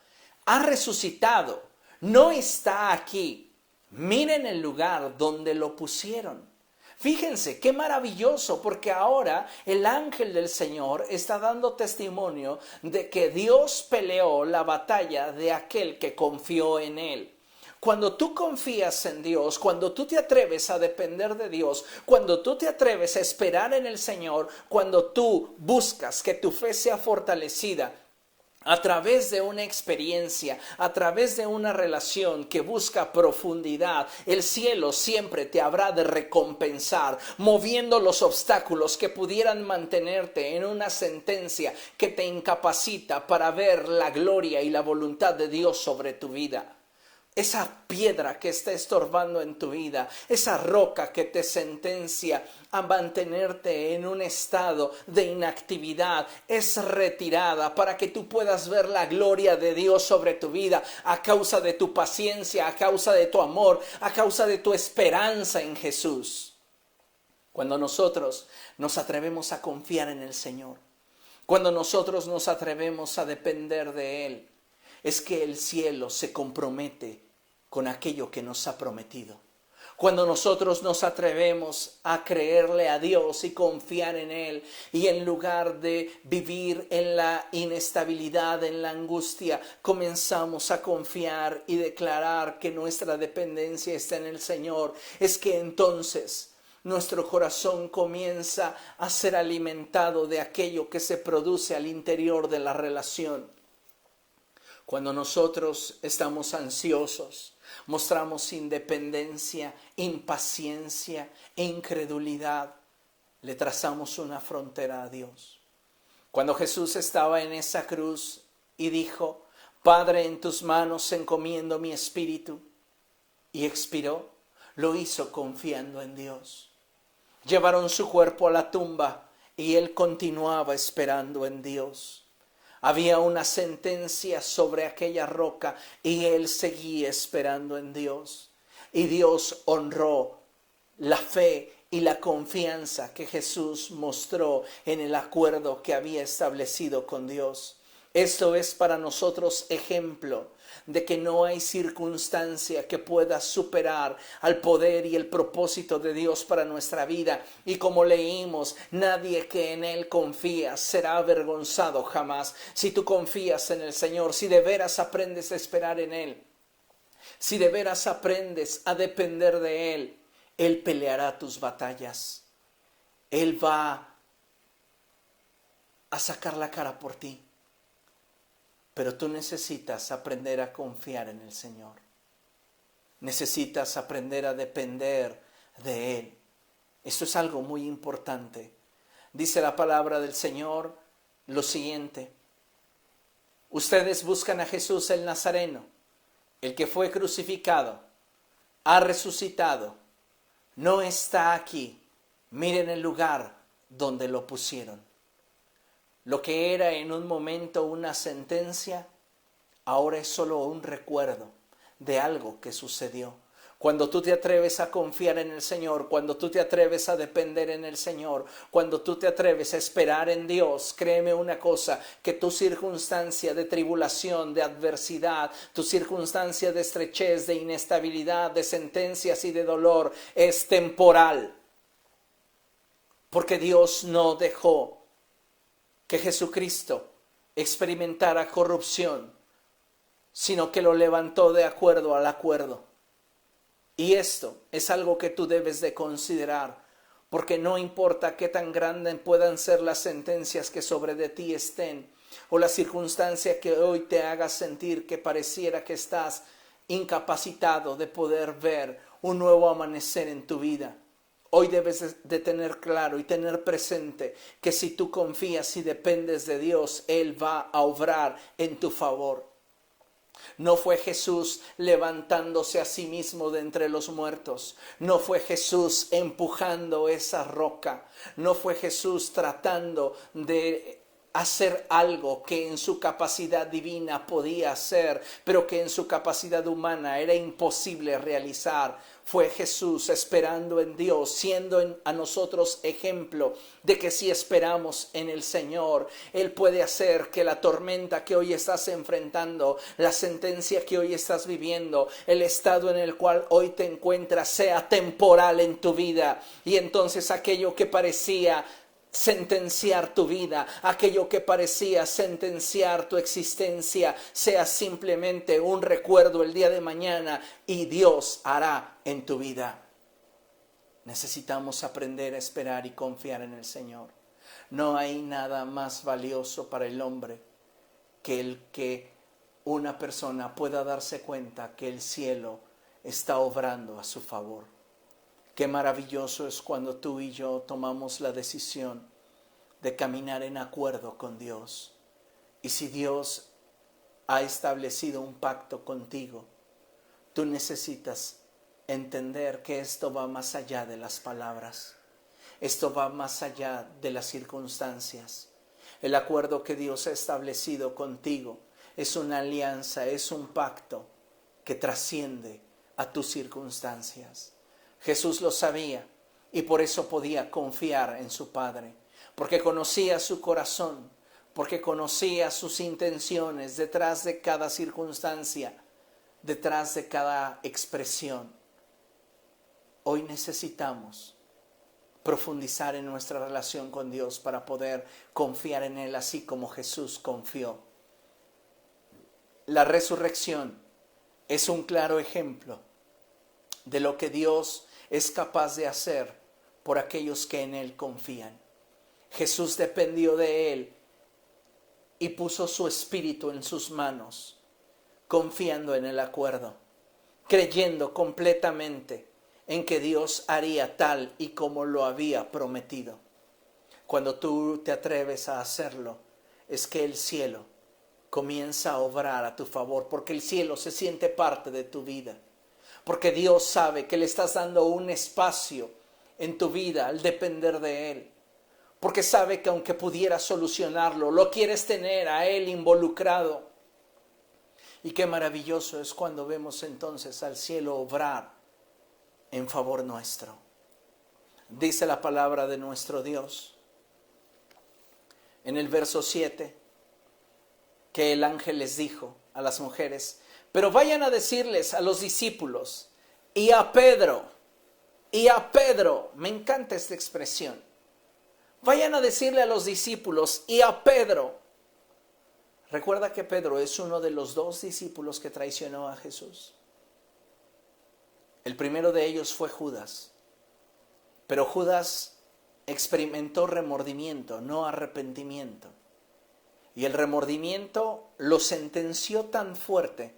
Ha resucitado, no está aquí. Miren el lugar donde lo pusieron. Fíjense, qué maravilloso, porque ahora el ángel del Señor está dando testimonio de que Dios peleó la batalla de aquel que confió en Él. Cuando tú confías en Dios, cuando tú te atreves a depender de Dios, cuando tú te atreves a esperar en el Señor, cuando tú buscas que tu fe sea fortalecida, a través de una experiencia, a través de una relación que busca profundidad, el cielo siempre te habrá de recompensar, moviendo los obstáculos que pudieran mantenerte en una sentencia que te incapacita para ver la gloria y la voluntad de Dios sobre tu vida. esa piedra que está estorbando en tu vida, esa roca que te sentencia a mantenerte en un estado de inactividad, es retirada para que tú puedas ver la gloria de Dios sobre tu vida a causa de tu paciencia, a causa de tu amor, a causa de tu esperanza en Jesús. Cuando nosotros nos atrevemos a confiar en el Señor, cuando nosotros nos atrevemos a depender de Él, es que el cielo se compromete con aquello que nos ha prometido. Cuando nosotros nos atrevemos a creerle a Dios y confiar en Él, y en lugar de vivir en la inestabilidad, en la angustia, comenzamos a confiar y declarar que nuestra dependencia está en el Señor, es que entonces nuestro corazón comienza a ser alimentado de aquello que se produce al interior de la relación. Cuando nosotros estamos ansiosos, mostramos independencia, impaciencia e incredulidad, le trazamos una frontera a Dios. Cuando Jesús estaba en esa cruz y dijo, Padre, en tus manos encomiendo mi espíritu, y expiró, lo hizo confiando en Dios. Llevaron su cuerpo a la tumba y él continuaba esperando en Dios. Había una sentencia sobre aquella roca y él seguía esperando en Dios. Y Dios honró la fe y la confianza que Jesús mostró en el acuerdo que había establecido con Dios. Esto es para nosotros ejemplo de que no hay circunstancia que pueda superar al poder y el propósito de Dios para nuestra vida. Y como leímos, nadie que en Él confía será avergonzado jamás. Si tú confías en el Señor, si de veras aprendes a esperar en Él, si de veras aprendes a depender de Él, Él peleará tus batallas. Él va a sacar la cara por ti. Pero tú necesitas aprender a confiar en el Señor. Necesitas aprender a depender de Él. Esto es algo muy importante. Dice la palabra del Señor lo siguiente. Ustedes buscan a Jesús el Nazareno, el que fue crucificado, ha resucitado, no está aquí. Miren el lugar donde lo pusieron. Lo que era en un momento una sentencia, ahora es solo un recuerdo de algo que sucedió. Cuando tú te atreves a confiar en el Señor, cuando tú te atreves a depender en el Señor, cuando tú te atreves a esperar en Dios, créeme una cosa, que tu circunstancia de tribulación, de adversidad, tu circunstancia de estrechez, de inestabilidad, de sentencias y de dolor es temporal. Porque Dios no dejó que Jesucristo experimentara corrupción, sino que lo levantó de acuerdo al acuerdo. Y esto es algo que tú debes de considerar, porque no importa qué tan grandes puedan ser las sentencias que sobre de ti estén, o la circunstancia que hoy te haga sentir que pareciera que estás incapacitado de poder ver un nuevo amanecer en tu vida. Hoy debes de tener claro y tener presente que si tú confías y dependes de Dios, Él va a obrar en tu favor. No fue Jesús levantándose a sí mismo de entre los muertos. No fue Jesús empujando esa roca. No fue Jesús tratando de hacer algo que en su capacidad divina podía hacer, pero que en su capacidad humana era imposible realizar. Fue Jesús esperando en Dios, siendo a nosotros ejemplo de que si esperamos en el Señor, Él puede hacer que la tormenta que hoy estás enfrentando, la sentencia que hoy estás viviendo, el estado en el cual hoy te encuentras sea temporal en tu vida. Y entonces aquello que parecía sentenciar tu vida, aquello que parecía sentenciar tu existencia, sea simplemente un recuerdo el día de mañana y Dios hará en tu vida. Necesitamos aprender a esperar y confiar en el Señor. No hay nada más valioso para el hombre que el que una persona pueda darse cuenta que el cielo está obrando a su favor. Qué maravilloso es cuando tú y yo tomamos la decisión de caminar en acuerdo con Dios. Y si Dios ha establecido un pacto contigo, tú necesitas entender que esto va más allá de las palabras. Esto va más allá de las circunstancias. El acuerdo que Dios ha establecido contigo es una alianza, es un pacto que trasciende a tus circunstancias. Jesús lo sabía y por eso podía confiar en su Padre, porque conocía su corazón, porque conocía sus intenciones detrás de cada circunstancia, detrás de cada expresión. Hoy necesitamos profundizar en nuestra relación con Dios para poder confiar en Él así como Jesús confió. La resurrección es un claro ejemplo de lo que Dios es capaz de hacer por aquellos que en Él confían. Jesús dependió de Él y puso su espíritu en sus manos, confiando en el acuerdo, creyendo completamente en que Dios haría tal y como lo había prometido. Cuando tú te atreves a hacerlo, es que el cielo comienza a obrar a tu favor, porque el cielo se siente parte de tu vida, porque Dios sabe que le estás dando un espacio en tu vida al depender de Él, porque sabe que aunque pudieras solucionarlo, lo quieres tener a Él involucrado. Y qué maravilloso es cuando vemos entonces al cielo obrar en favor nuestro. Dice la palabra de nuestro Dios en el verso 7 que el ángel les dijo a las mujeres: pero vayan a decirles a los discípulos y a Pedro, me encanta esta expresión, vayan a decirle a los discípulos y a Pedro. Recuerda que Pedro es uno de los 2 discípulos que traicionó a Jesús. El primero de ellos fue Judas, pero Judas experimentó remordimiento, no arrepentimiento. Y el remordimiento lo sentenció tan fuerte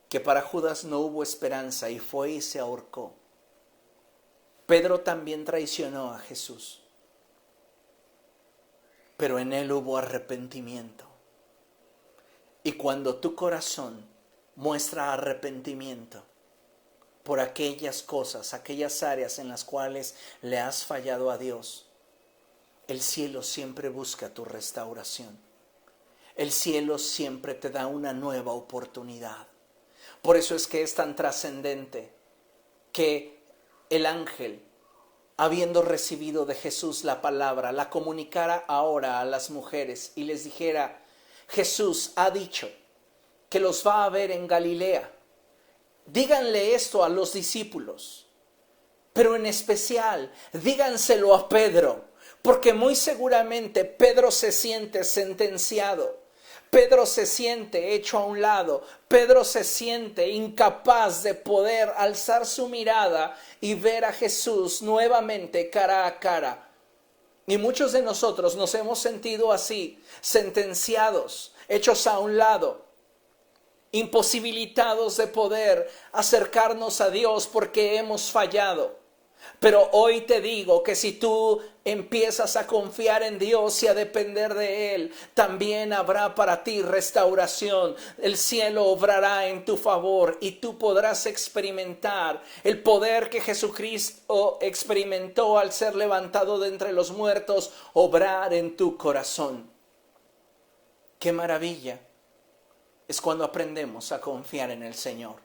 que para Judas no hubo esperanza y fue y se ahorcó. Pedro también traicionó a Jesús, pero en él hubo arrepentimiento. Y cuando tu corazón muestra arrepentimiento por aquellas cosas, aquellas áreas en las cuales le has fallado a Dios, el cielo siempre busca tu restauración. El cielo siempre te da una nueva oportunidad. Por eso es que es tan trascendente que el ángel, habiendo recibido de Jesús la palabra, la comunicara ahora a las mujeres y les dijera: Jesús ha dicho que los va a ver en Galilea. Díganle esto a los discípulos, pero en especial díganselo a Pedro, porque muy seguramente Pedro se siente sentenciado, Pedro se siente hecho a un lado, Pedro se siente incapaz de poder alzar su mirada y ver a Jesús nuevamente cara a cara. Y muchos de nosotros nos hemos sentido así, sentenciados, hechos a un lado, imposibilitados de poder acercarnos a Dios porque hemos fallado. Pero hoy te digo que si tú empiezas a confiar en Dios y a depender de Él, también habrá para ti restauración. El cielo obrará en tu favor y tú podrás experimentar el poder que Jesucristo experimentó al ser levantado de entre los muertos, obrar en tu corazón. ¡Qué maravilla! Es cuando aprendemos a confiar en el Señor.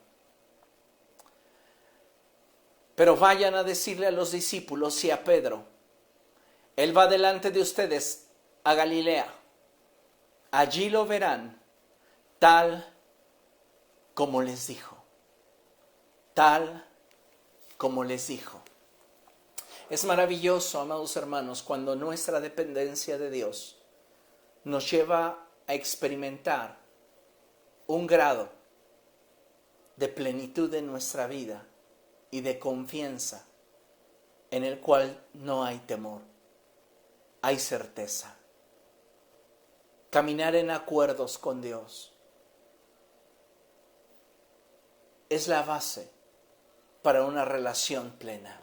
Pero vayan a decirle a los discípulos y a Pedro: Él va delante de ustedes a Galilea. Allí lo verán, tal como les dijo. Tal como les dijo. Es maravilloso, amados hermanos, cuando nuestra dependencia de Dios nos lleva a experimentar un grado de plenitud en nuestra vida y de confianza en el cual no hay temor, hay certeza. Caminar en acuerdos con Dios es la base para una relación plena.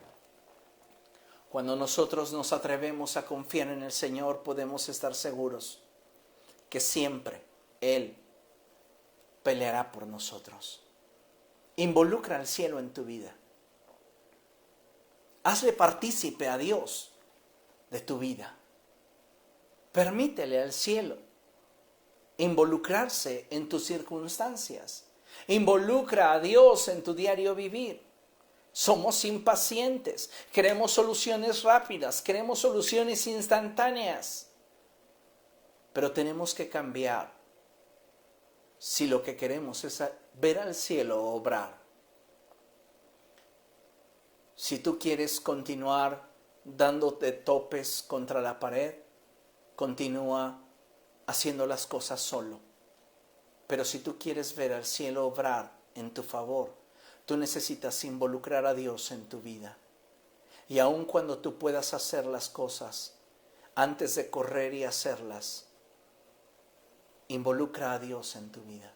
Cuando nosotros nos atrevemos a confiar en el Señor, podemos estar seguros que siempre Él peleará por nosotros. Involucra al cielo en tu vida. Hazle partícipe a Dios de tu vida. Permítele al cielo involucrarse en tus circunstancias. Involucra a Dios en tu diario vivir. Somos impacientes, queremos soluciones rápidas, queremos soluciones instantáneas. Pero tenemos que cambiar si lo que queremos es ver al cielo obrar. Si tú quieres continuar dándote topes contra la pared, continúa haciendo las cosas solo. Pero si tú quieres ver al cielo obrar en tu favor, tú necesitas involucrar a Dios en tu vida. Y aun cuando tú puedas hacer las cosas, antes de correr y hacerlas, involucra a Dios en tu vida.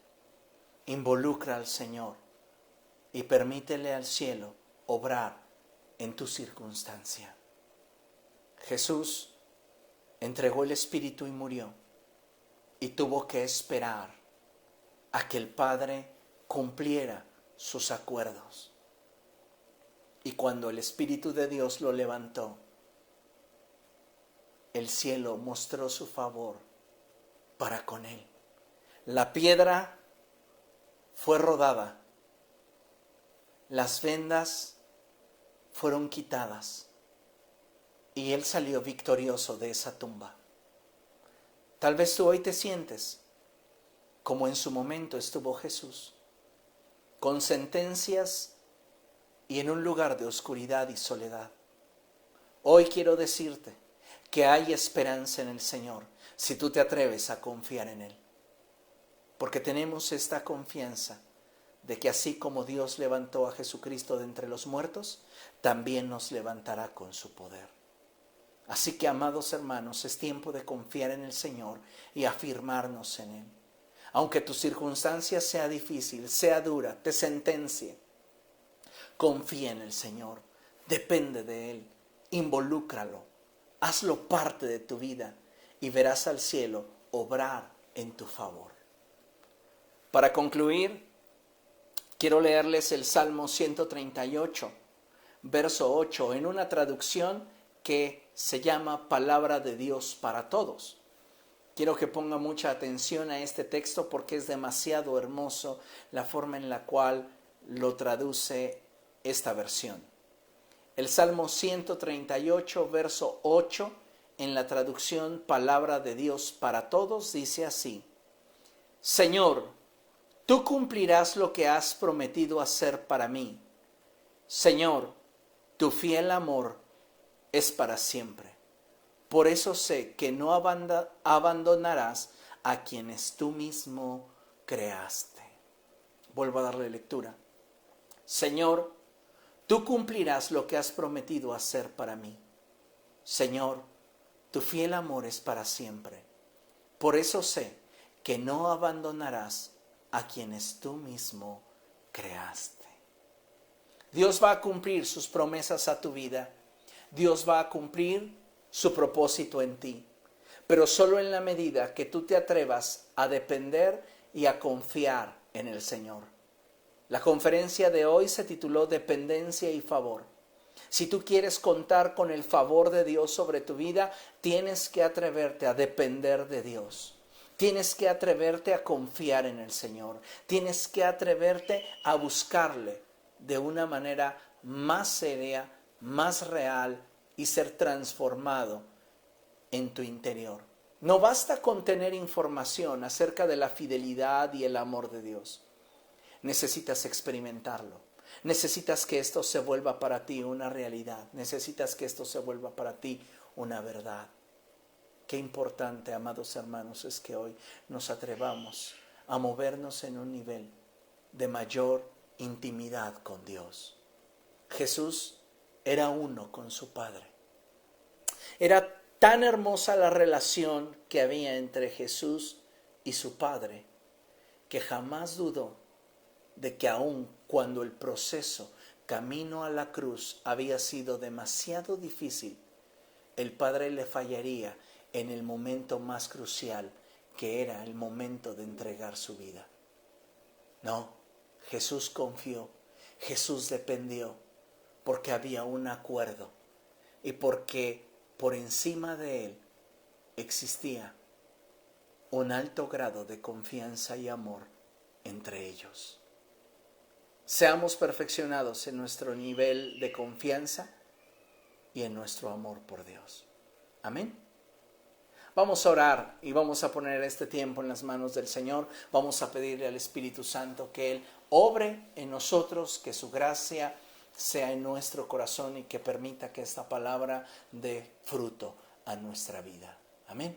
Involucra al Señor y permítele al cielo obrar en tu circunstancia. Jesús entregó el Espíritu y murió, y tuvo que esperar a que el Padre cumpliera sus acuerdos. Y cuando el Espíritu de Dios lo levantó, el cielo mostró su favor para con él. La piedra fue rodada, las vendas fueron quitadas y él salió victorioso de esa tumba. Tal vez tú hoy te sientes como en su momento estuvo Jesús, con sentencias y en un lugar de oscuridad y soledad. Hoy quiero decirte que hay esperanza en el Señor si tú te atreves a confiar en Él. Porque tenemos esta confianza de que así como Dios levantó a Jesucristo de entre los muertos, también nos levantará con su poder. Así que, amados hermanos, es tiempo de confiar en el Señor y afirmarnos en Él. Aunque tu circunstancia sea difícil, sea dura, te sentencie, confía en el Señor, depende de Él, involúcralo, hazlo parte de tu vida y verás al cielo obrar en tu favor. Para concluir, quiero leerles el Salmo 138, verso 8, en una traducción que se llama Palabra de Dios para Todos. Quiero que ponga mucha atención a este texto porque es demasiado hermoso la forma en la cual lo traduce esta versión. El Salmo 138, verso 8, en la traducción Palabra de Dios para Todos, dice así: Señor, tú cumplirás lo que has prometido hacer para mí. Señor, tu fiel amor es para siempre. Por eso sé que no abandonarás a quienes tú mismo creaste. Vuelvo a darle lectura. Señor, tú cumplirás lo que has prometido hacer para mí. Señor, tu fiel amor es para siempre. Por eso sé que no abandonarás a quienes tú mismo creaste. Dios va a cumplir sus promesas a tu vida. Dios va a cumplir su propósito en ti, pero solo en la medida que tú te atrevas a depender y a confiar en el Señor. La conferencia de hoy se tituló Dependencia y Favor. Si tú quieres contar con el favor de Dios sobre tu vida, tienes que atreverte a depender de Dios. Tienes que atreverte a confiar en el Señor. Tienes que atreverte a buscarle de una manera más seria, más real y ser transformado en tu interior. No basta con tener información acerca de la fidelidad y el amor de Dios. Necesitas experimentarlo. Necesitas que esto se vuelva para ti una realidad. Necesitas que esto se vuelva para ti una verdad. Qué importante, amados hermanos, es que hoy nos atrevamos a movernos en un nivel de mayor intimidad con Dios. Jesús era uno con su Padre. Era tan hermosa la relación que había entre Jesús y su Padre, que jamás dudó de que aun cuando el proceso camino a la cruz había sido demasiado difícil, el Padre le fallaría en el momento más crucial, que era el momento de entregar su vida. No, Jesús confió, Jesús dependió, porque había un acuerdo y porque por encima de él existía un alto grado de confianza y amor entre ellos. Seamos perfeccionados en nuestro nivel de confianza y en nuestro amor por Dios. Amén. Vamos a orar y vamos a poner este tiempo en las manos del Señor. Vamos a pedirle al Espíritu Santo que Él obre en nosotros, que su gracia sea en nuestro corazón y que permita que esta palabra dé fruto a nuestra vida. Amén.